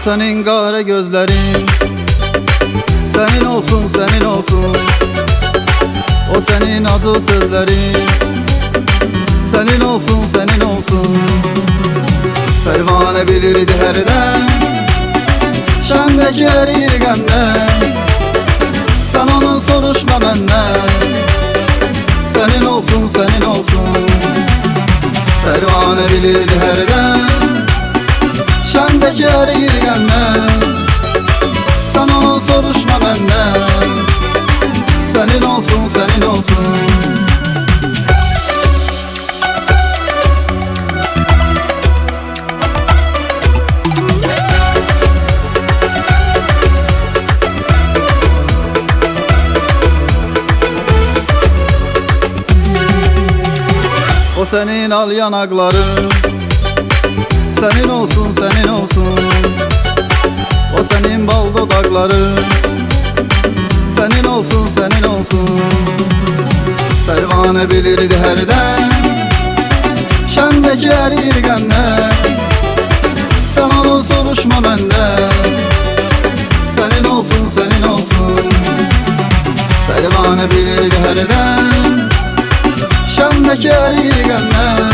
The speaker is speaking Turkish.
senin kara gözlerin, senin olsun senin olsun. O senin adı sözlerin, senin olsun senin olsun. Pervane bilirdi her dem, şemdeki erir gemden. Sen onu soruşma benden, senin olsun senin olsun. Pervane bilirdi her dem, şemdeki erir gemden. Sen onu soruşma benden, senin olsun senin olsun. O senin al yanakların, senin olsun senin olsun. O senin bal dudakların, senin olsun senin olsun. Pervane bilirdi her dem, şemdeki erir gemden. Sen onu soruşma benden, senin olsun senin olsun. Pervane bilirdi her dem, şemdeki erir gemden.